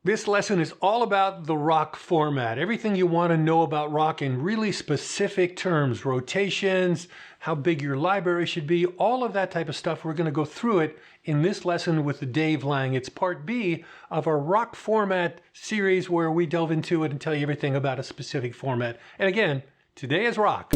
This lesson is all about the rock format. Everything you want to know about rock in really specific terms, rotations, how big your library should be, all of that type of stuff. We're going to go through it in this lesson with Dave Lang. It's part B of our rock format series where we delve into it and tell you everything about a specific format. And again, today is rock.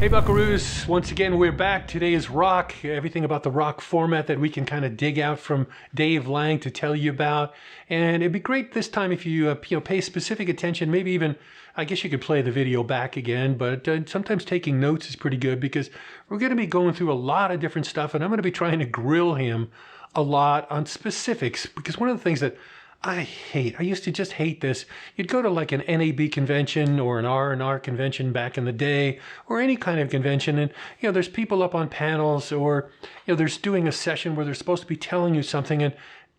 Hey Buckaroos, once again we're back. Today is rock, everything about the rock format that we can kind of dig out from Dave Lang to tell you about. And it'd be great this time if you pay specific attention, maybe even, I guess you could play the video back again, but sometimes taking notes is pretty good because we're going to be going through a lot of different stuff and I'm going to be trying to grill him a lot on specifics because one of the things that I used to just hate this. You'd go to like an NAB convention or an R&R convention back in the day, or any kind of convention, and there's people up on panels, or there's doing a session where they're supposed to be telling you something, and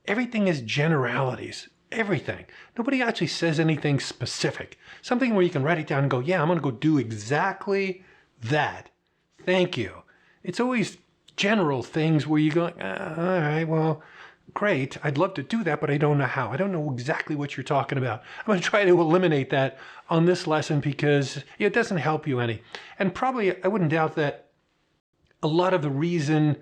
everything is generalities. Everything. Nobody actually says anything specific. Something where you can write it down and go, yeah, I'm going to go do exactly that. Thank you. It's always general things where you go, all right, well, great. I'd love to do that, but I don't know how. I don't know exactly what you're talking about. I'm going to try to eliminate that on this lesson because it doesn't help you any. And probably I wouldn't doubt that a lot of the reason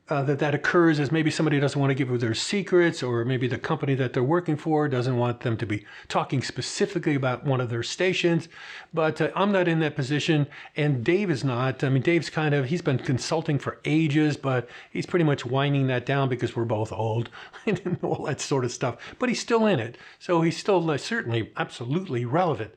that occurs is maybe somebody doesn't want to give their secrets, or maybe the company that they're working for doesn't want them to be talking specifically about one of their stations. But I'm not in that position, and Dave is not. I mean, Dave's he's been consulting for ages, but he's pretty much winding that down because we're both old and all that sort of stuff. But he's still in it. So he's still certainly absolutely relevant.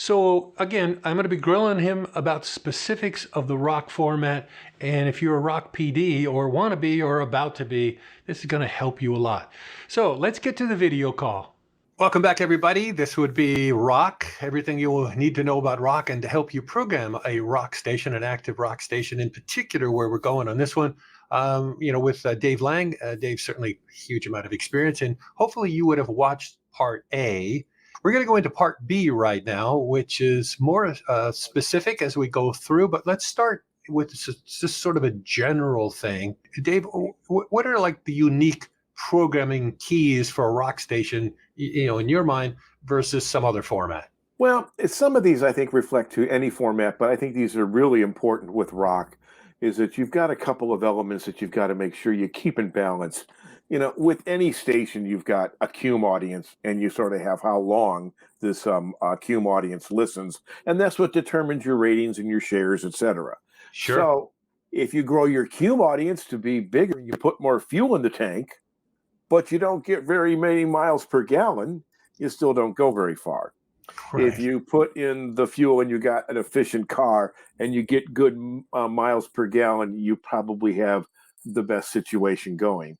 So again, I'm going to be grilling him about specifics of the rock format. And if you're a rock PD or want to be or about to be, this is going to help you a lot. So let's get to the video call. Welcome back, everybody. This would be rock, everything you will need to know about rock and to help you program a rock station, an active rock station in particular, where we're going on this one. With Dave Lang. Dave's certainly a huge amount of experience, and hopefully you would have watched part A. We're going to go into part B right now, which is more specific as we go through, but let's start with just sort of a general thing. Dave, what are like the unique programming keys for a rock station, in your mind, versus some other format? Well, some of these I think reflect to any format, but I think these are really important with rock, is that you've got a couple of elements that you've got to make sure you keep in balance. With any station, you've got a cume audience, and you sort of have how long this cume audience listens, and that's what determines your ratings and your shares, etc. Sure. So if you grow your cume audience to be bigger, you put more fuel in the tank, but you don't get very many miles per gallon, you still don't go very far. Right. If you put in the fuel and you got an efficient car and you get good miles per gallon, you probably have the best situation going.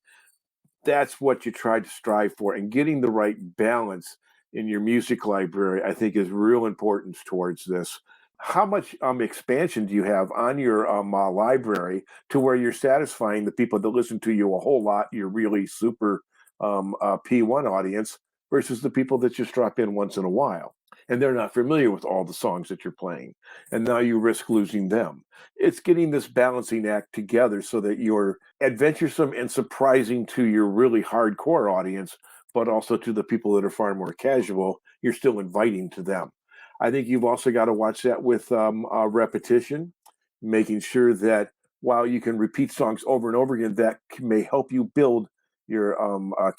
That's what you try to strive for, and getting the right balance in your music library, I think, is real important towards this. How much expansion do you have on your library to where you're satisfying the people that listen to you a whole lot, your really super P1 audience, versus the people that just drop in once in a while? And they're not familiar with all the songs that you're playing. And now you risk losing them. It's getting this balancing act together so that you're adventuresome and surprising to your really hardcore audience, but also to the people that are far more casual. You're still inviting to them. I think you've also got to watch that with repetition, making sure that while you can repeat songs over and over again, that may help you build your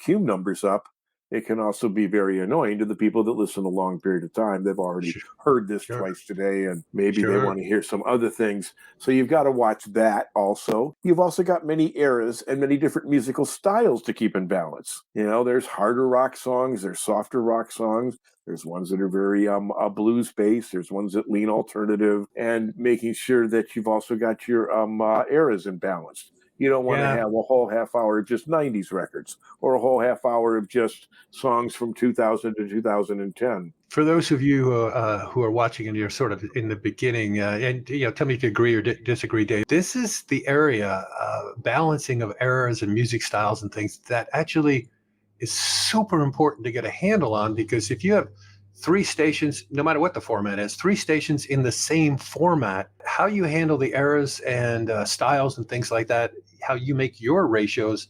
cume numbers up. It can also be very annoying to the people that listen a long period of time. They've already heard this twice today, and maybe they want to hear some other things. So you've got to watch that also. You've also got many eras and many different musical styles to keep in balance. There's harder rock songs, there's softer rock songs, there's ones that are very blues-based, there's ones that lean alternative, and making sure that you've also got your eras in balance. You don't want to have a whole half hour of just 90s records or a whole half hour of just songs from 2000 to 2010. For those of you who are watching and you're sort of in the beginning, and tell me if you agree or disagree, Dave, this is the area, balancing of eras and music styles and things that actually is super important to get a handle on, because if you have three stations, no matter what the format is, three stations in the same format, how you handle the eras and styles and things like that, how you make your ratios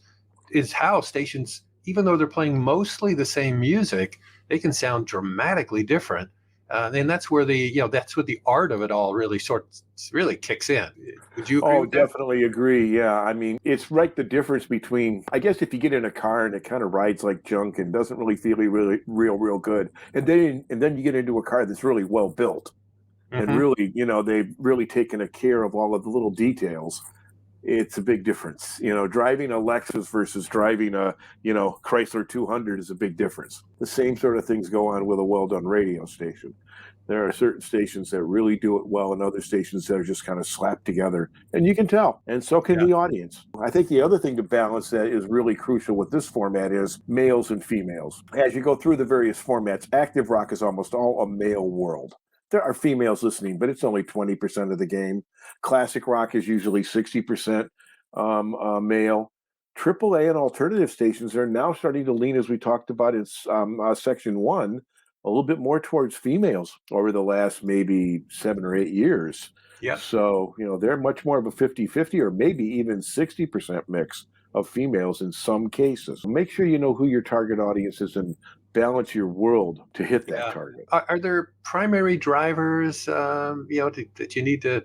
is how stations, even though they're playing mostly the same music, they can sound dramatically different. And that's where that's what the art of it all really kicks in. Would you agree Oh, with that? definitely agree. Yeah. I mean, it's right the difference between, I guess, if you get in a car and it kind of rides like junk and doesn't really feel really real good. And then you get into a car that's really well built and Mm-hmm. really, they've really taken a care of all of the little details. It's a big difference. Driving a Lexus versus driving a, Chrysler 200 is a big difference. The same sort of things go on with a well done radio station. There are certain stations that really do it well and other stations that are just kind of slapped together. And you can tell. And so can Yeah. the audience. I think the other thing to balance that is really crucial with this format is males and females. As you go through the various formats, active rock is almost all a male world. There are females listening, but it's only 20% of the game. Classic rock is usually 60% male. AAA and alternative stations are now starting to lean, as we talked about in section one, a little bit more towards females over the last maybe 7 or 8 years. Yeah. So, they're much more of a 50-50 or maybe even 60% mix of females in some cases. Make sure you know who your target audience is and balance your world to hit that Yeah. target. Are there primary drivers, that you need to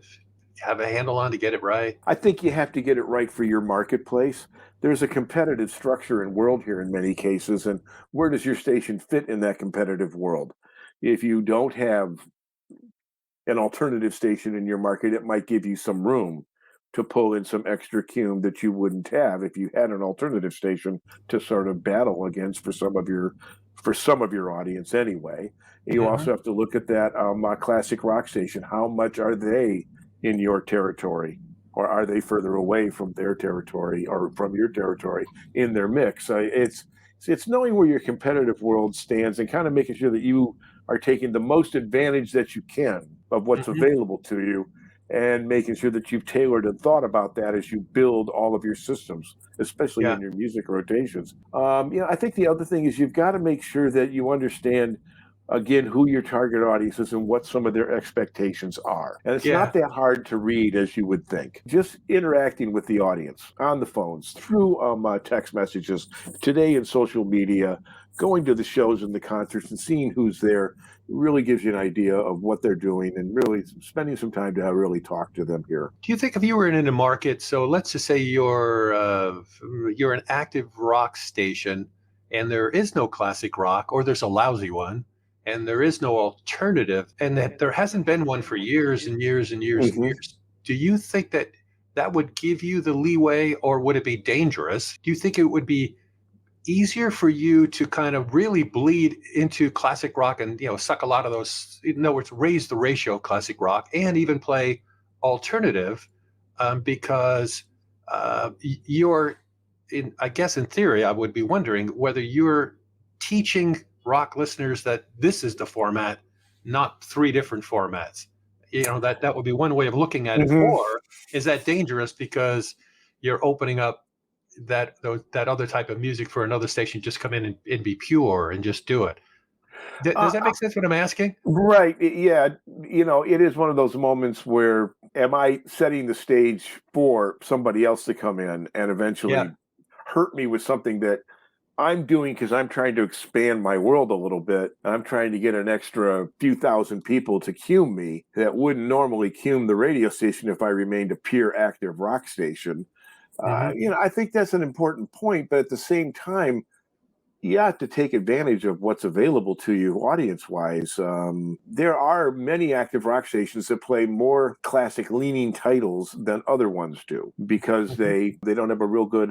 have a handle on to get it right? I think you have to get it right for your marketplace. There's a competitive structure and world here in many cases, and where does your station fit in that competitive world? If you don't have an alternative station in your market, it might give you some room to pull in some extra cume that you wouldn't have if you had an alternative station to sort of battle against for some of your audience anyway. You Hmm. also have to look at that classic rock station. How much are they in your territory, or are they further away from their territory or from your territory in their mix? It's knowing where your competitive world stands and kind of making sure that you are taking the most advantage that you can of what's Hmm. available to you and making sure that you've tailored and thought about that as you build all of your systems, especially Yeah. in your music rotations. I think the other thing is you've got to make sure that you understand again who your target audience is and what some of their expectations are. And it's Yeah. not that hard to read as you would think. Just interacting with the audience on the phones, through text messages, today in social media, going to the shows and the concerts and seeing who's there really gives you an idea of what they're doing and really spending some time to really talk to them here. Do you think if you were in a market, so let's just say you're an active rock station, and there is no classic rock, or there's a lousy one, and there is no alternative, and that there hasn't been one for years and years and years and Mhm. years. Do you think that that would give you the leeway, or would it be dangerous? Do you think it would be easier for you to kind of really bleed into classic rock and suck a lot of those, in other words, raise the ratio of classic rock and even play alternative, because you're in, I guess in theory I would be wondering whether you're teaching rock listeners that this is the format, not three different formats. That would be one way of looking at it. Mhm. Or is that dangerous because you're opening up that other type of music for another station, just come in and be pure and just do it? Does Uh, that make sense what I'm asking? right. Yeah. It is one of those moments where am I setting the stage for somebody else to come in and Yeah. eventually hurt me with something that I'm doing because I'm trying to expand my world a little bit. I'm trying to get an extra few thousand people to cume me that wouldn't normally cume the radio station if I remained a pure active rock station. Hmm. I think that's an important point, but at the same time, you have to take advantage of what's available to you audience wise. There are many active rock stations that play more classic leaning titles than other ones do because Hmm. they don't have a real good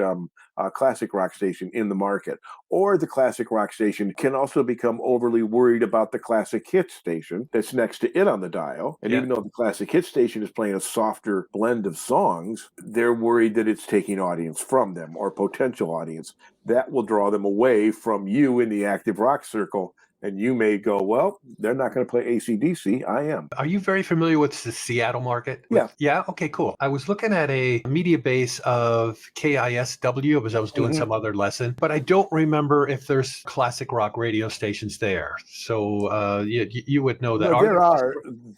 classic rock station in the market. Or the classic rock station can also become overly worried about the classic hit station that's next to it on the dial. And Yeah. even though the classic hit station is playing a softer blend of songs, they're worried that it's taking audience from them or potential audience that will draw them away from you in the active rock circle And you may go, well, they're not going to play AC/DC. I am. Are you very familiar with the Seattle market? Yeah. Yeah. Okay, cool. I was looking at a media base of KISW as I was doing some other lesson, but I don't remember if there's classic rock radio stations there. So you would know that. No,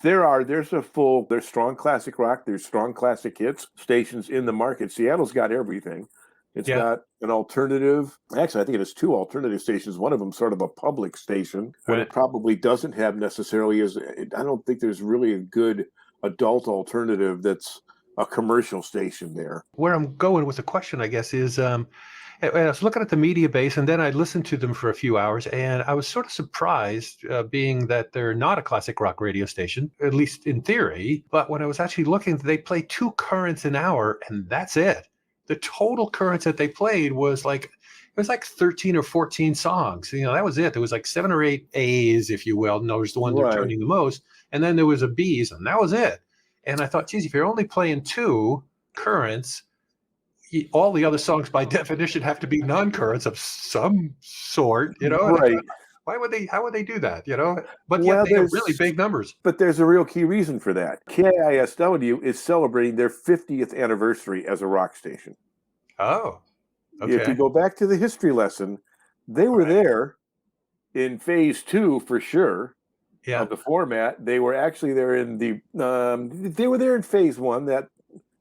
there's strong classic rock, there's strong classic hits stations in the market. Seattle's got everything. It's got an alternative. Actually, I think it has two alternative stations. One of them sort of a public station. What it probably doesn't have necessarily is, I don't think there's really a good adult alternative that's a commercial station there. Where I'm going with the question, I guess, is I was looking at the media base, and then I listened to them for a few hours, and I was sort of surprised, being that they're not a classic rock radio station, at least in theory. But when I was actually looking, they play 2 currents an hour, and that's it. The total currents that they played was like 13 or 14 songs. That was it. There was like 7 or 8 A's, if you will. And those the one they're turning the most. And then there was a B's, and that was it. And I thought, geez, if you're only playing 2 currents, all the other songs by definition have to be non-currents of some sort, Right. How would they do that, But yet they have really big numbers. But there's a real key reason for that. KISW is celebrating their 50th anniversary as a rock station. Oh, okay. If you go back to the history lesson, they were there in phase 2 for sure of the format. They were actually there in they were there in phase 1, that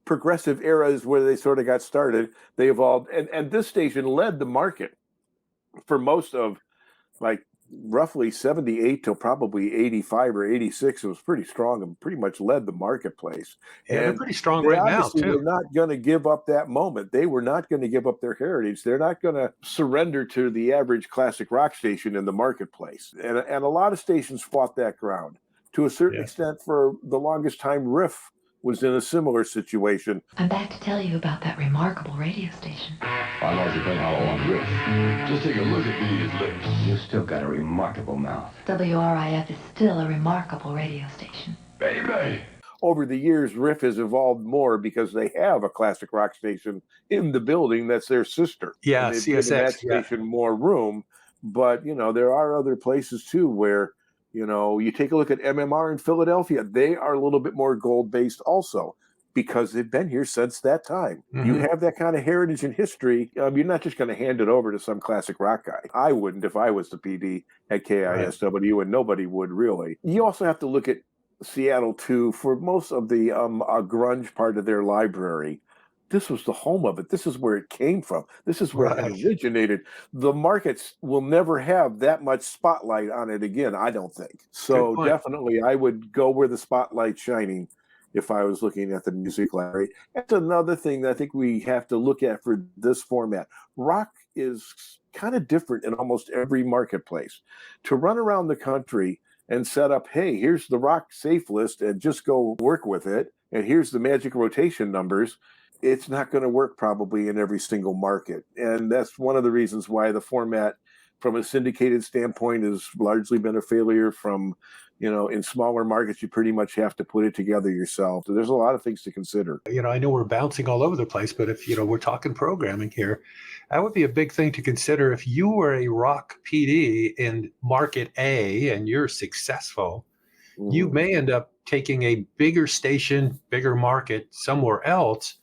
progressive era is where they sort of got started. They evolved, and this station led the market for most of roughly 78 till probably 85 or 86. It was pretty strong and pretty much led the marketplace. Yeah, and they're pretty strong right now too. They're not going to give up that moment. They were not going to give up their heritage. They're not going to surrender to the average classic rock station in the marketplace. And a lot of stations fought that ground. To a certain extent, for the longest time, Riff was in a similar situation. I'm back to tell you about that remarkable radio station. I like to think how on Riff. Just take a look at these lips. You still got a remarkable mouth. WRIF is still a remarkable radio station. Baby! Over the years, Riff has evolved more because they have a classic rock station in the building that's their sister. Yeah, they've CSX. given that station more room. But, there are other places, too, where you take a look at MMR in Philadelphia. They are a little bit more gold-based also because they've been here since that time. You have that kind of heritage and history. You're not just going to hand it over to some classic rock guy. I wouldn't if I was the PD at KISW, and nobody would really. You also have to look at Seattle, too. For most of the grunge part of their library, this was the home of it. This is where it came from. This is where it originated. The markets will never have that much spotlight on it again, I don't think. So definitely I would go where the spotlight's shining if I was looking at the music library. That's another thing that I think we have to look at for this format. Rock is kind of different in almost every marketplace. To run around the country and set up, hey, here's the rock safe list and just go work with it, and here's the magic rotation numbers, it's not going to work probably in every single market. And that's one of the reasons why the format from a syndicated standpoint has largely been a failure. From, in smaller markets, you pretty much have to put it together yourself. So there's a lot of things to consider. I know we're bouncing all over the place, but if, we're talking programming here, that would be a big thing to consider. If you were a rock PD in market A and you're successful, you may end up taking a bigger station, bigger market somewhere else.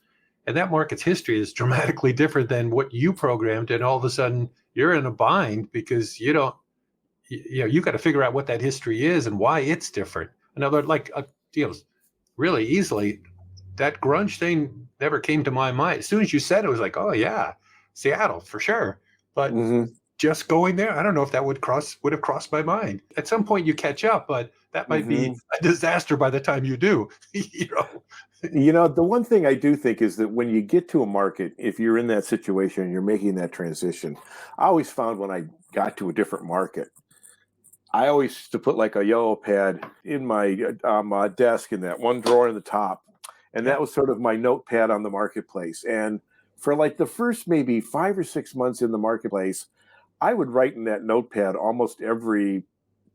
And that market's history is dramatically different than what you programmed. And all of a sudden you're in a bind because you got to figure out what that history is and why it's different. Another, really easily, that grunge thing never came to my mind. As soon as you said it, was like, oh yeah, Seattle for sure. But just going there, I don't know if that would have crossed my mind. At some point you catch up, but that might be a disaster by the time you do. The one thing I do think is that when you get to a market, if you're in that situation and you're making that transition, I always found when I got to a different market, I always used to put like a yellow pad in my desk in that one drawer in the top. And that was sort of my notepad on the marketplace. And for like the first maybe 5 or 6 months in the marketplace, I would write in that notepad almost every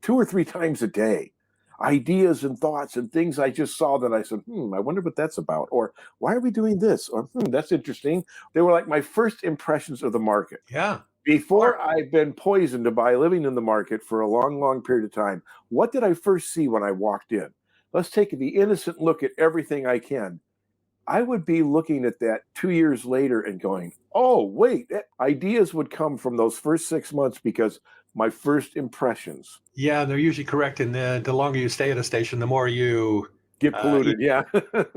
2 or 3 times a day, ideas and thoughts and things I just saw that I said, I wonder what that's about. Or why are we doing this? Or that's interesting. They were like my first impressions of the market. Yeah. Before I've been poisoned by living in the market for a long, long period of time, what did I first see when I walked in? Let's take the innocent look at everything I can. I would be looking at that 2 years later and going, oh, wait, ideas would come from those first 6 months because my first impressions Yeah, they're usually correct. And the longer you stay at a station, the more you get polluted. Yeah.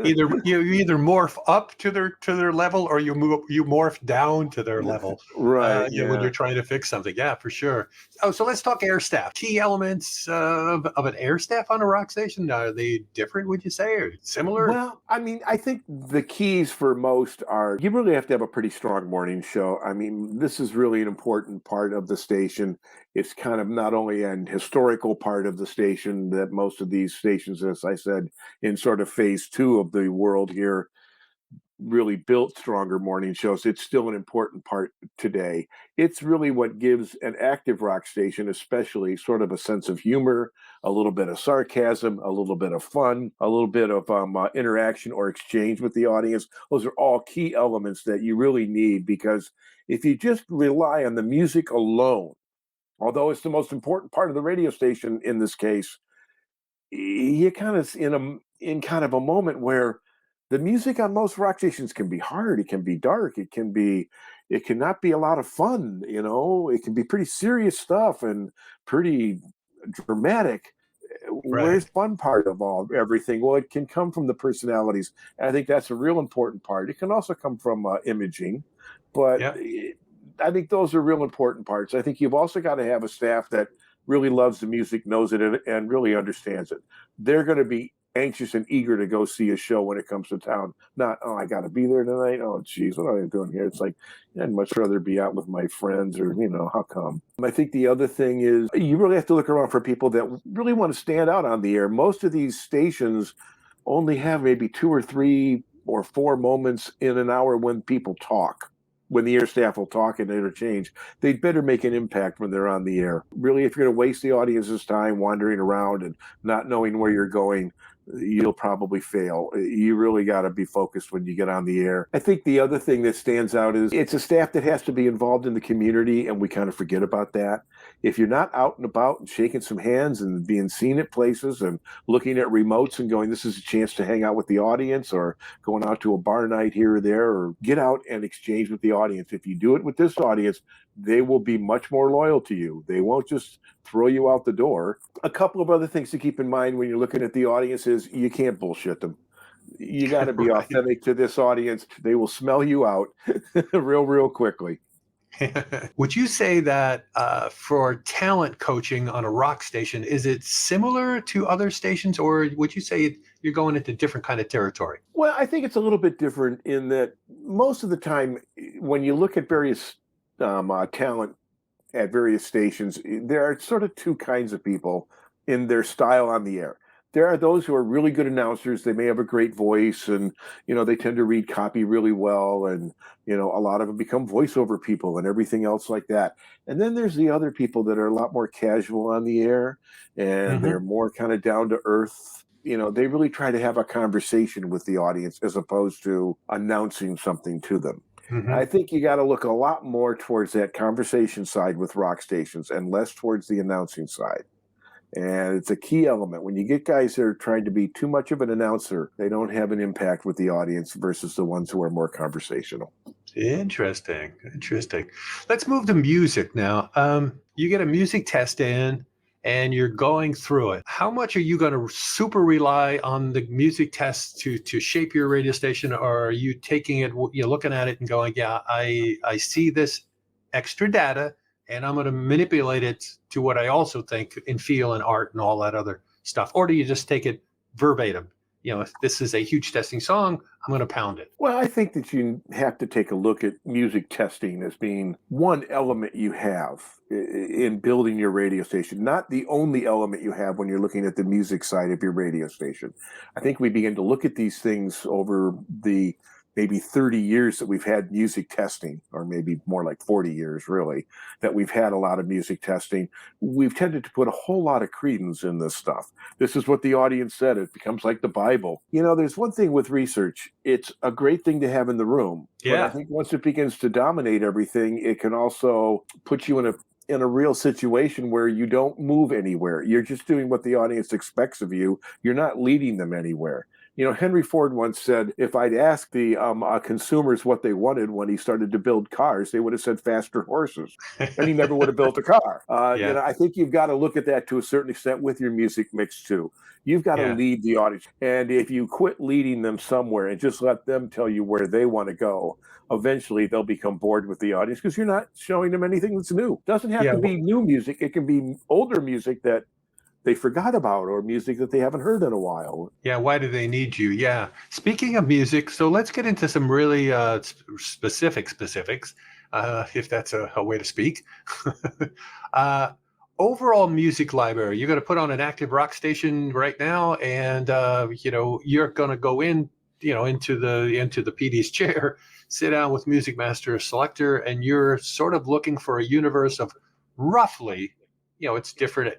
either morph up to their level, or you morph down to their level. Right. When Yeah. you're trying to fix something. Yeah, for sure. Oh, so let's talk air staff. Key elements of an air staff on a rock station. Are they different, would you say, or similar? Well, I mean, I think the keys for most are you really have to have a pretty strong morning show. I mean, this is really an important part of the station. It's kind of not only an historical part of the station that most of these stations, as I said, in sort of phase two of the world here, really built stronger morning shows. It's still an important part today. It's really what gives an active rock station, especially, sort of a sense of humor, a little bit of sarcasm, a little bit of fun, a little bit of interaction or exchange with the audience. Those are all key elements that you really need, because if you just rely on the music alone, although it's the most important part of the radio station in this case, you kind of in kind of a moment where the music on most rock stations can be hard, it can be dark, it cannot be a lot of fun, it can be pretty serious stuff and pretty dramatic. Where's Right. the fun part of everything? Well, it can come from the personalities, and I think that's a real important part. It can also come from imaging, but Yeah. I think those are real important parts. I think you've also got to have a staff that really loves the music, knows it, and really understands it. They're going to be anxious and eager to go see a show when it comes to town. Not, oh, I got to be there tonight. Oh, geez, what am I doing here? It's like, I'd much rather be out with my friends, or, how come? I think the other thing is you really have to look around for people that really want to stand out on the air. Most of these stations only have maybe 2 or 3 or 4 moments in an hour when people talk, when the air staff will talk and interchange. They'd better make an impact when they're on the air. Really, if you're going to waste the audience's time wandering around and not knowing where you're going, you'll probably fail. You really got to be focused when you get on the air. I think the other thing that stands out is it's a staff that has to be involved in the community, and we kind of forget about that. If you're not out and about and shaking some hands and being seen at places and looking at remotes and going, this is a chance to hang out with the audience, or going out to a bar night here or there, or get out and exchange with the audience. If you do it with this audience, they will be much more loyal to you. They won't just throw you out the door. A couple of other things to keep in mind when you're looking at the audience is you can't bullshit them. You got to be Right. authentic to this audience. They will smell you out real quickly. Would you say that for talent coaching on a rock station, is it similar to other stations, or would you say you're going into different kind of territory? Well, I think it's a little bit different in that most of the time, when you look at various talent at various stations, there are sort of 2 kinds of people in their style on the air. There are those who are really good announcers. They may have a great voice, and they tend to read copy really well, and a lot of them become voiceover people and everything else like that. And then there's the other people that are a lot more casual on the air, and Hmm. they're more kind of down to earth. They really try to have a conversation with the audience as opposed to announcing something to them. Hmm. I think you got to look a lot more towards that conversation side with rock stations and less towards the announcing side. And it's a key element. When you get guys that are trying to be too much of an announcer, they don't have an impact with the audience versus the ones who are more conversational. Interesting. Interesting. Let's move to music now. You get a music test in and you're going through it. How much are you going to super rely on the music test to shape your radio station? Or are you taking it, you're looking at it and going, yeah, I see this extra data and I'm going to manipulate it to what I also think and feel and art and all that other stuff? Or do you just take it verbatim? If this is a huge testing song, I'm going to pound it. Well, I think that you have to take a look at music testing as being one element you have in building your radio station, not the only element you have when you're looking at the music side of your radio station. I think we begin to look at these things over the maybe 30 years that we've had music testing, or maybe more like 40 years really, that we've had a lot of music testing, we've tended to put a whole lot of credence in this stuff. This is what the audience said. It becomes like the Bible. There's one thing with research. It's a great thing to have in the room. But I think once it begins to dominate everything, it can also put you in a real situation where you don't move anywhere. You're just doing what the audience expects of you. You're not leading them anywhere. Henry Ford once said, if I'd asked the consumers what they wanted when he started to build cars, they would have said faster horses, and he never would have built a car. I think you've got to look at that to a certain extent with your music mix too. You've got to lead the audience. And if you quit leading them somewhere and just let them tell you where they want to go, eventually they'll become bored with the audience because you're not showing them anything that's new. It doesn't have to be new music. It can be older music that they forgot about, or music that they haven't heard in a while. Yeah, why do they need you? Yeah. Speaking of music, so let's get into some really specifics, if that's a way to speak. Overall music library, you're going to put on an active rock station right now, and you're going to go into the PD's chair, sit down with Music Master Selector, and you're sort of looking for a universe of roughly, it's different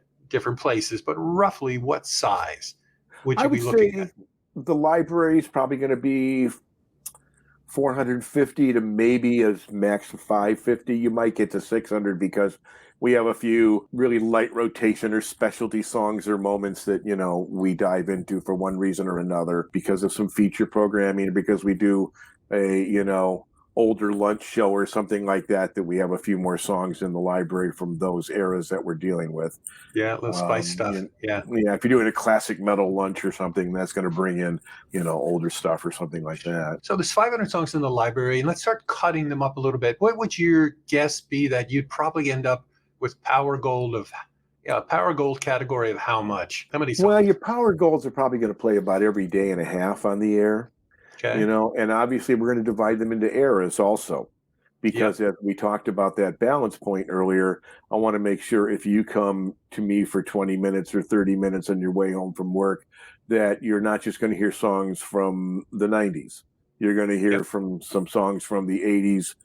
places, but roughly what size would you be looking at? The library is probably going to be 450 to maybe as max 550. You might get to 600 because we have a few really light rotation or specialty songs or moments that, we dive into for one reason or another because of some feature programming, or because we do a, older lunch show or something like that we have a few more songs in the library from those eras that we're dealing with. Yeah, little spice stuff. Yeah, if you're doing a classic metal lunch or something, that's going to bring in, older stuff or something like that. So there's 500 songs in the library, and let's start cutting them up a little bit. What would your guess be that you'd probably end up with Power Gold category of how much? How many songs? Well, your Power Golds are probably going to play about every day and a half on the air. Okay. And obviously we're going to divide them into eras also, because as we talked about that balance point earlier, I want to make sure if you come to me for 20 minutes or 30 minutes on your way home from work, that you're not just going to hear songs from the 90s. You're going to hear from some songs from the 80s,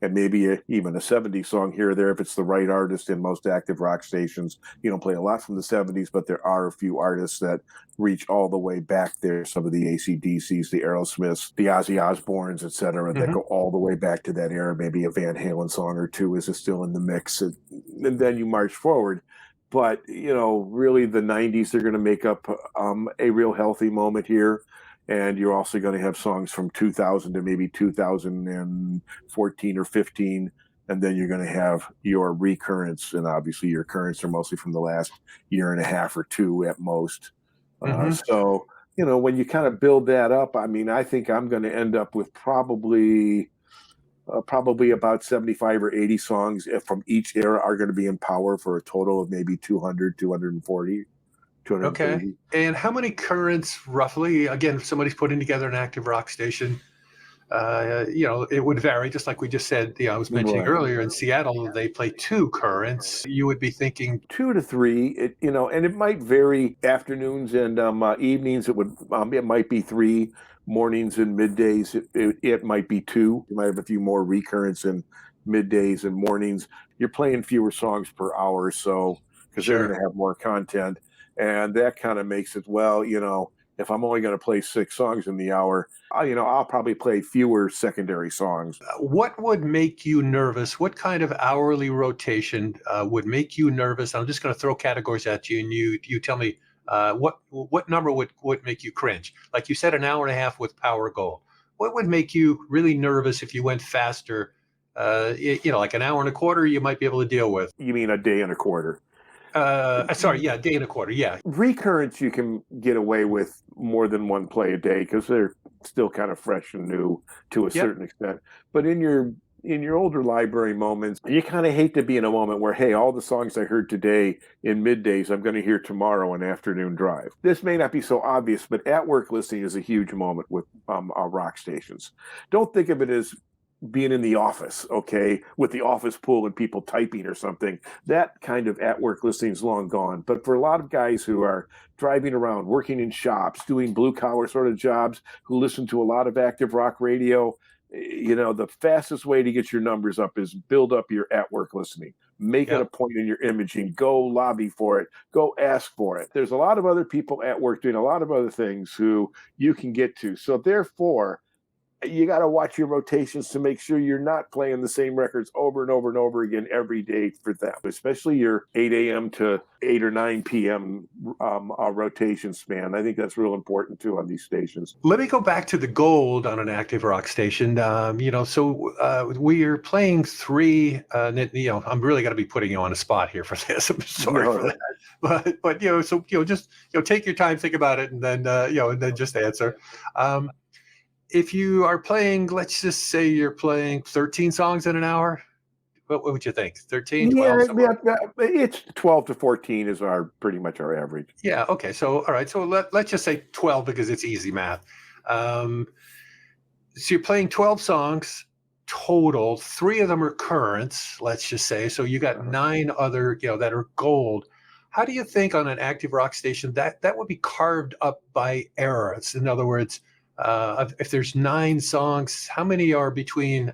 and maybe even a 70s song here or there if it's the right artist. In most active rock stations, you don't play a lot from the 70s, but there are a few artists that reach all the way back there. Some of the AC/DCs, the Aerosmiths, the Ozzy Osbournes, et cetera, that go all the way back to that era. Maybe a Van Halen song or two is still in the mix. And then you march forward. But, really the 90s, they're going to make up a real healthy moment here. And you're also going to have songs from 2000 to maybe 2014 or 15. And then you're going to have your recurrents. And obviously your currents are mostly from the last year and a half or two at most. So, when you kind of build that up, I think I'm going to end up with probably about 75 or 80 songs from each era are going to be in Power, for a total of maybe 200, 240. Okay. And how many currents roughly? Again, if somebody's putting together an active rock station, it would vary, just like we just said. I was mentioning earlier in Seattle, they play 2 currents. You would be thinking 2 to 3. And it might vary. Afternoons and evenings. It might be 3. Mornings and middays. It might be 2. You might have a few more recurrents in middays and mornings. You're playing fewer songs per hour, so because they're going to have more content. And that kind of makes it, if I'm only going to play 6 songs in the hour, I'll probably play fewer secondary songs. What would make you nervous? What kind of hourly rotation would make you nervous? I'm just going to throw categories at you, and you tell me what number would make you cringe? Like you said, an hour and a half with Power Gold. What would make you really nervous if you went faster? Like an hour and a quarter, you might be able to deal with. You mean a day and a quarter? Day and a quarter, Recurrents you can get away with more than one play a day because they're still kind of fresh and new to a certain extent. But in your older library moments, you kind of hate to be in a moment where, hey, all the songs I heard today in middays, I'm going to hear tomorrow in afternoon drive. This may not be so obvious, but at work listening is a huge moment with rock stations. Don't think of it as being in the office, okay, with the office pool and people typing or something. That kind of at work listening is long gone. But for a lot of guys who are driving around, working in shops, doing blue collar sort of jobs, who listen to a lot of active rock radio, the fastest way to get your numbers up is build up your at work listening. Make it a point in your imaging. Go lobby for it. Go ask for it. There's a lot of other people at work doing a lot of other things who you can get to. So therefore, you got to watch your rotations to make sure you're not playing the same records over and over and over again every day for them, especially your 8 a.m. to 8 or 9 p.m. Rotation span. I think that's real important too on these stations. Let me go back to the gold on an active rock station. So we are playing three. I'm really going to be putting you on a spot here for this. I'm sorry for that. But just take your time, think about it, and then just answer. If you are playing, let's just say you're playing 13 songs in an hour, what would you think? 13, 12? It's 12 to 14 is pretty much our average. Yeah, okay. So, all right. So let's just say 12 because it's easy math. So you're playing 12 songs total. 3 of them are currents, let's just say. So you got 9 other, that are gold. How do you think on an active rock station that would be carved up by eras? In other words, if there's 9 songs, how many are between,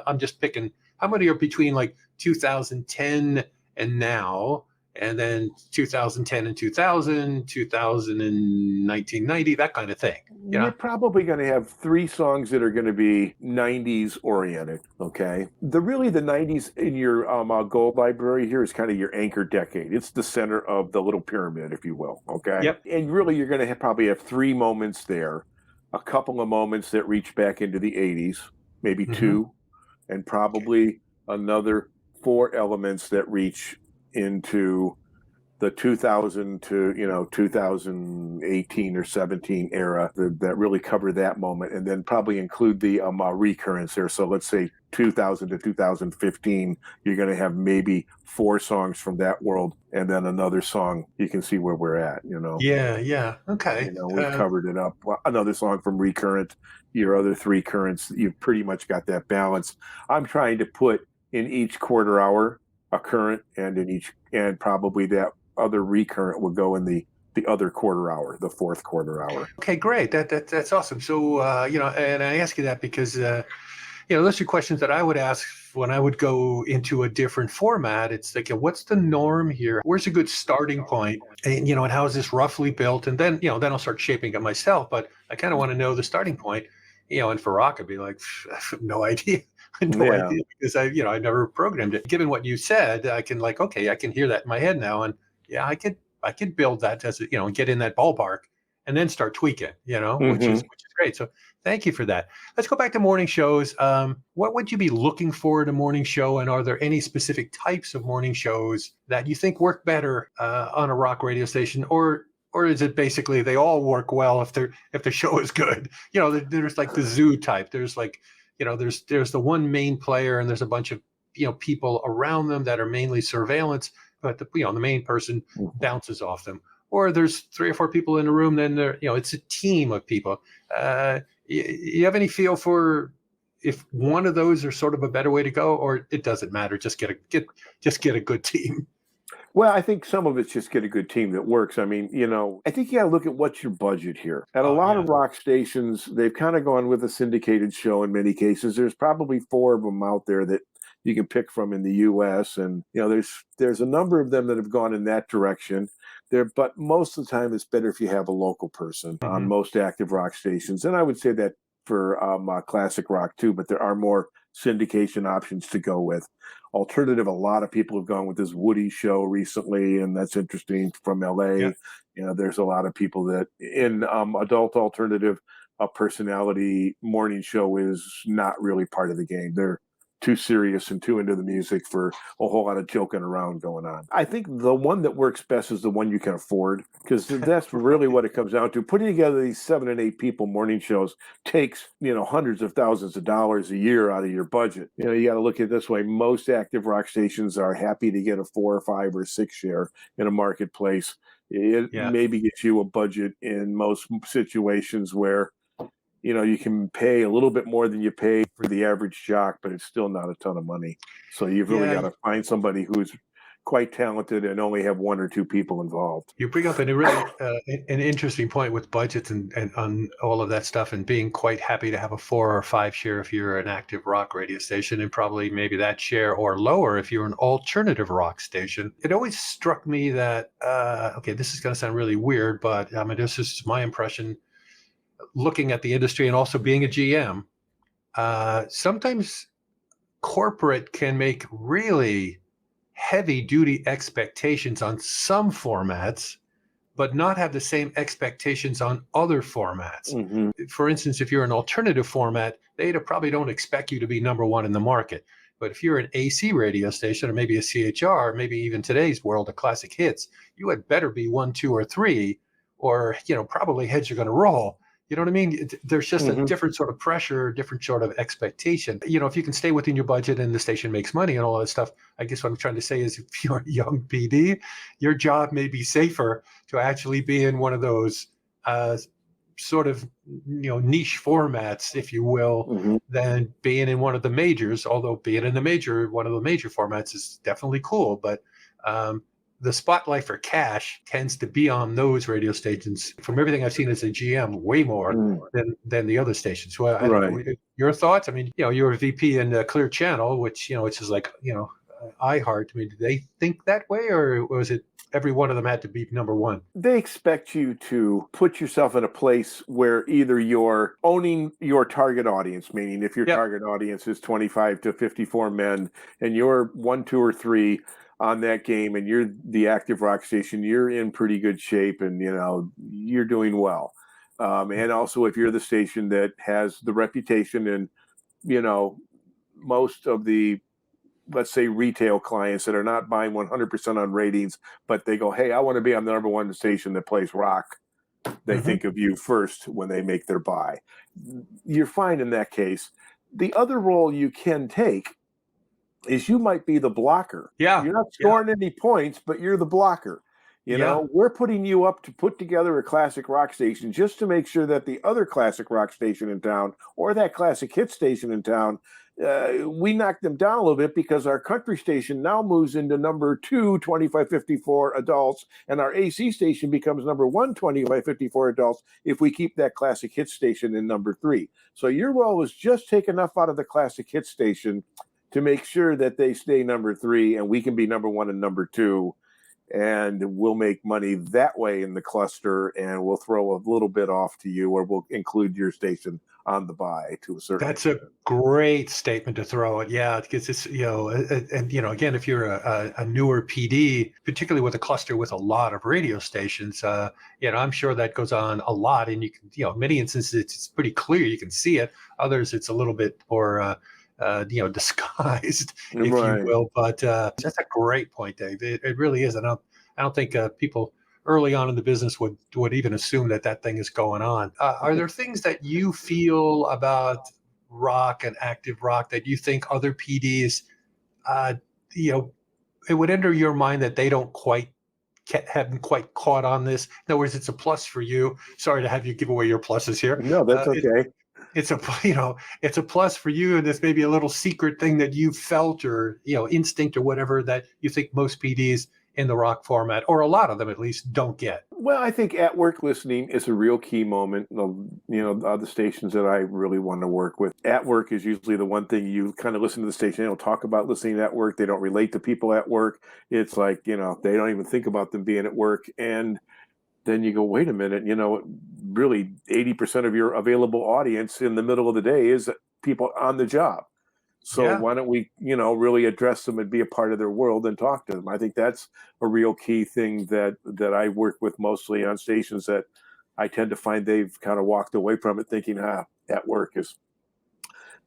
I'm just picking, how many are between like 2010 and now, and then 2010 and 2000, 2000 and 1990, that kind of thing? You're probably going to have 3 songs that are going to be 90s oriented, okay? The 90s in your gold library here is kind of your anchor decade. It's the center of the little pyramid, if you will, okay? Yep. And really, you're going to probably have 3 moments there. A couple of moments that reach back into the 80s, maybe 2, and probably another 4 elements that reach into the 2000 to 2018 or 17 era that really cover that moment, and then probably include the recurrence there. So let's say 2000 to 2015, you're going to have maybe 4 songs from that world, and then another song. You can see where we're at. Yeah. Okay. We've covered it up. Another song from recurrent. Your other 3 currents, you've pretty much got that balance. I'm trying to put in each quarter hour a current, and probably that other recurrent would go in the other quarter hour, the 4th quarter hour. Okay, great. That's awesome. So, and I ask you that because, those are questions that I would ask when I would go into a different format. It's like, what's the norm here? Where's a good starting point? And, and how is this roughly built? And then, then I'll start shaping it myself. But I kind of want to know the starting point, and for rock, I'd be like, I have no idea. Idea because I never programmed it. Given what you said, I can I can hear that in my head now. And yeah, I could build that as and get in that ballpark and then start tweaking, which is great. So thank you for that. Let's go back to morning shows. What would you be looking for in a morning show? And are there any specific types of morning shows that you think work better on a rock radio station, or is it basically they all work well if the show is good? There's like the zoo type. There's like, there's the one main player and there's a bunch of, people around them that are mainly surveillance, but the main person bounces off them. Or there's 3 or 4 people in a room, then it's a team of people. You have any feel for if one of those are sort of a better way to go, or it doesn't matter? Just get a good team. Well, I think some of it's just get a good team that works. I mean, I think you got to look at what's your budget here. At a lot of rock stations, they've kind of gone with a syndicated show in many cases. There's probably 4 of them out there that you can pick from in the U.S. And, there's a number of them that have gone in that direction. But most of the time, it's better if you have a local person on most active rock stations. And I would say that for classic rock too, but there are more syndication options to go with. Alternative, a lot of people have gone with this Woody show recently, and that's interesting from LA. Yeah. There's a lot of people that in adult alternative, a personality morning show is not really part of the game. They're too serious and too into the music for a whole lot of joking around going on. I think the one that works best is the one you can afford, because that's really what it comes down to. Putting together these 7 and 8 people morning shows takes, hundreds of thousands of dollars a year out of your budget. You got to look at it this way. Most active rock stations are happy to get a 4 or 5 or 6 share in a marketplace. It maybe gets you a budget in most situations where you can pay a little bit more than you pay for the average jock, but it's still not a ton of money. So you've really got to find somebody who's quite talented and only have 1 or 2 people involved. You bring up a really an interesting point with budgets and on all of that stuff, and being quite happy to have a 4 or 5 share if you're an active rock radio station, and probably maybe that share or lower if you're an alternative rock station. It always struck me that okay, this is going to sound really weird, but I mean, this is my impression looking at the industry and also being a GM. Sometimes corporate can make really heavy duty expectations on some formats, but not have the same expectations on other formats. Mm-hmm. For instance, if you're an alternative format, they probably don't expect you to be number one in the market. But if you're an AC radio station or maybe a CHR, maybe even today's world of classic hits, you had better be 1, 2, or 3, or probably heads are going to roll. You know what I mean? There's just a different sort of pressure, different sort of expectation. If you can stay within your budget and the station makes money and all that stuff, I guess what I'm trying to say is if you're a young PD, your job may be safer to actually be in one of those sort of niche formats, if you will, than being in one of the majors. Although being in one of the major formats is definitely cool, but the spotlight for cash tends to be on those radio stations. From everything I've seen as a GM, way more than the other stations. Well, I don't know, your thoughts? I mean, you're a VP in Clear Channel, which is like iHeart. I mean, do they think that way, or was it every one of them had to be number one? They expect you to put yourself in a place where either you're owning your target audience, meaning if your target audience is 25 to 54 men, and you're 1, 2, or 3 on that game, and you're the active rock station, you're in pretty good shape, and you're doing well. And also, if you're the station that has the reputation, and most of the, let's say, retail clients that are not buying 100% on ratings, but they go, hey, I want to be on the number one station that plays rock. They think of you first when they make their buy. You're fine in that case. The other role you can take is you might be the blocker. Yeah. You're not scoring any points, but you're the blocker. We're putting you up to put together a classic rock station just to make sure that the other classic rock station in town or that classic hit station in town, we knock them down a little bit, because our country station now moves into number 2, 25-54 adults, and our AC station becomes number 1, 25-54 adults, if we keep that classic hit station in number 3. So your role is just take enough out of the classic hit station to make sure that they stay number 3 and we can be number 1 and number 2, and we'll make money that way in the cluster, and we'll throw a little bit off to you, or we'll include your station on the buy to a certain extent. That's a great statement to throw it. Yeah, because it's, and again, if you're a newer PD, particularly with a cluster with a lot of radio stations, I'm sure that goes on a lot, and you can, many instances it's pretty clear, you can see it. Others it's a little bit more disguised, if you will. But that's a great point, Dave. It really is. And I don't think people early on in the business would even assume that thing is going on. Are there things that you feel about rock and active rock that you think other PDs, it would enter your mind that they don't haven't quite caught on this? In other words, it's a plus for you. Sorry to have you give away your pluses here. No, that's okay. It's a plus for you, and there's maybe a little secret thing that you felt, or instinct or whatever, that you think most PDs in the rock format, or a lot of them at least, don't get. Well, I think at work listening is a real key moment. The stations that I really want to work with, at work is usually the one thing you kind of listen to the station. They don't talk about listening at work. They don't relate to people at work. It's like, they don't even think about them being at work. And then you go, wait a minute, really 80% of your available audience in the middle of the day is people on the job. So why don't we, really address them and be a part of their world and talk to them? I think that's a real key thing that I work with mostly on stations that I tend to find they've kind of walked away from it thinking, at work is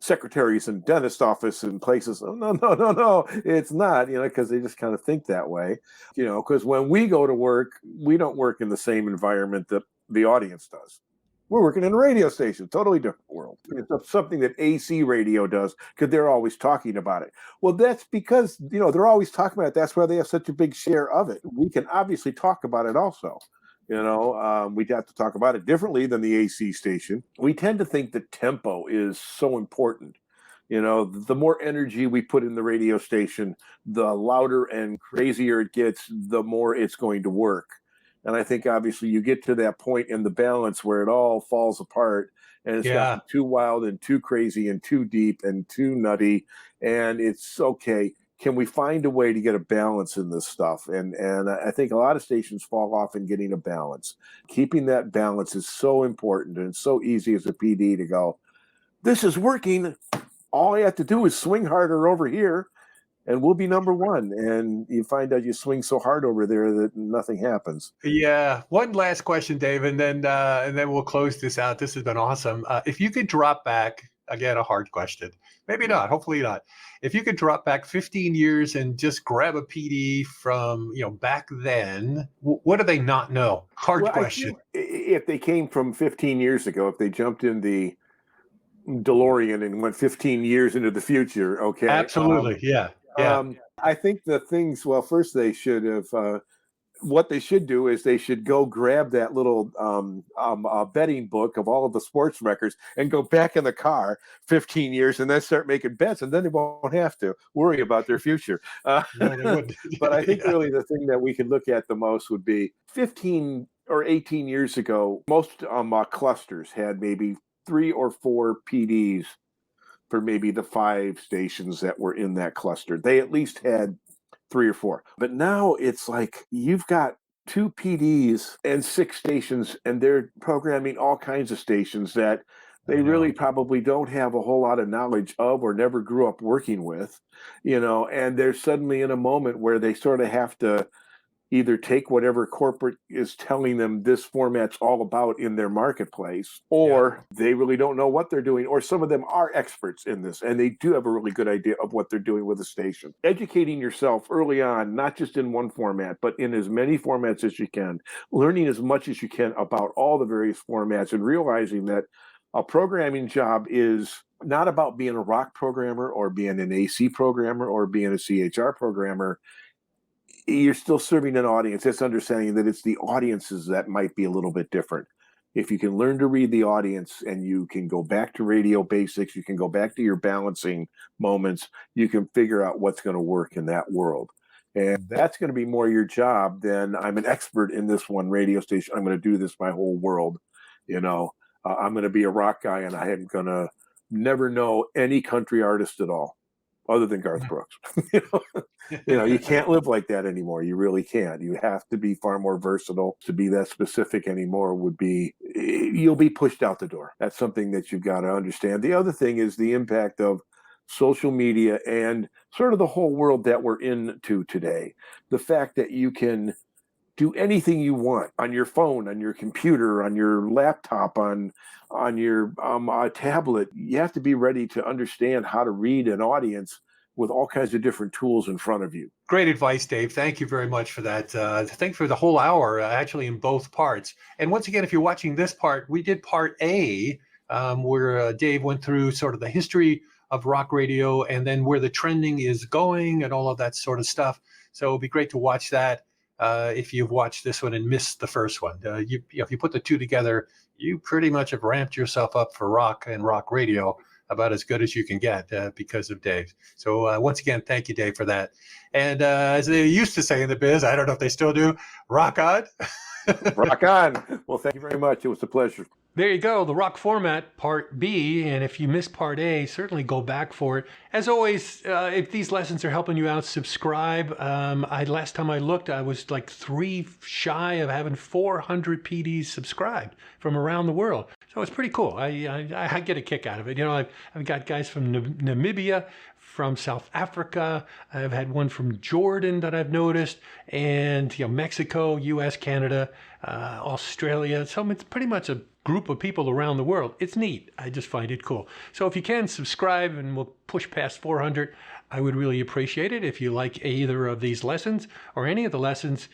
secretaries and dentist office and places. Oh, no, it's not, because they just kind of think that way, because when we go to work, we don't work in the same environment that the audience does. We're working in a radio station, totally different world. It's something that AC radio does, because they're always talking about it. Well, that's because, they're always talking about it. That's why they have such a big share of it. We can obviously talk about it also. We'd have to talk about it differently than the AC station. We tend to think that tempo is so important. The more energy we put in the radio station, the louder and crazier it gets, the more it's going to work. And I think obviously you get to that point in the balance where it all falls apart and it's gotten too wild and too crazy and too deep and too nutty. And it's okay. Can we find a way to get a balance in this stuff? And I think a lot of stations fall off in getting a balance. Keeping that balance is so important, and it's so easy as a PD to go, this is working. All I have to do is swing harder over here and we'll be number one. And you find out you swing so hard over there that nothing happens. Yeah. One last question, Dave, and then we'll close this out. This has been awesome. If you could drop back, again, a hard question. Maybe not. Hopefully not. If you could drop back 15 years and just grab a PD from, back then, what do they not know? Hard question. If they came from 15 years ago, if they jumped in the DeLorean and went 15 years into the future, okay. Absolutely. Yeah. I think the things, first they should have, what they should do is they should go grab that little betting book of all of the sports records and go back in the car 15 years and then start making bets, and then they won't have to worry about their future. No, they wouldn't. But I think really the thing that we could look at the most would be 15 or 18 years ago, most clusters had maybe 3 or 4 PDs for maybe the 5 stations that were in that cluster. They at least had 3 or 4. But now it's like you've got 2 PDs and 6 stations, and they're programming all kinds of stations that they really probably don't have a whole lot of knowledge of or never grew up working with, and they're suddenly in a moment where they sort of have to either take whatever corporate is telling them this format's all about in their marketplace, or they really don't know what they're doing, or some of them are experts in this and they do have a really good idea of what they're doing with the station. Educating yourself early on, not just in one format, but in as many formats as you can, learning as much as you can about all the various formats, and realizing that a programming job is not about being a rock programmer or being an AC programmer or being a CHR programmer. You're still serving an audience. It's understanding that it's the audiences that might be a little bit different. If you can learn to read the audience and you can go back to radio basics, you can go back to your balancing moments, you can figure out what's going to work in that world. And that's going to be more your job than I'm an expert in this one radio station. I'm going to do this my whole world. I'm going to be a rock guy and I am going to never know any country artist at all, other than Garth Brooks. You can't live like that anymore. You really can't. You have to be far more versatile. To be that specific anymore you'll be pushed out the door. That's something that you've got to understand. The other thing is the impact of social media and sort of the whole world that we're into today. The fact that you can do anything you want on your phone, on your computer, on your laptop, on your tablet. You have to be ready to understand how to read an audience with all kinds of different tools in front of you. Great advice, Dave. Thank you very much for that. Thank you for the whole hour, actually in both parts. And once again, if you're watching this part, we did part A, where Dave went through sort of the history of rock radio and then where the trending is going and all of that sort of stuff. So it'd be great to watch that. If you've watched this one and missed the first one. If you put the two together, you pretty much have ramped yourself up for rock and rock radio about as good as you can get because of Dave. So once again, thank you, Dave, for that. And as they used to say in the biz, I don't know if they still do, rock on. Rock on. Well, thank you very much. It was a pleasure. There you go, the rock format, part B. And if you missed part A, certainly go back for it. As always, if these lessons are helping you out, subscribe. Last time I looked, I was like 3 shy of having 400 PDs subscribed from around the world. So it's pretty cool. I get a kick out of it. I've got guys from Namibia, from South Africa. I've had one from Jordan that I've noticed, and Mexico, US, Canada, Australia. So it's pretty much a group of people around the world. It's neat. I just find it cool. So if you can subscribe and we'll push past 400, I would really appreciate it. If you like either of these lessons or any of the lessons,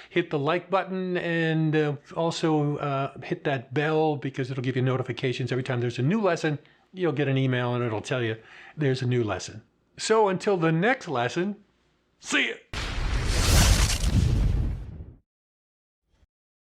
hit the like button and also hit that bell, because it'll give you notifications every time there's a new lesson. You'll get an email and it'll tell you there's a new lesson. So until the next lesson, see ya.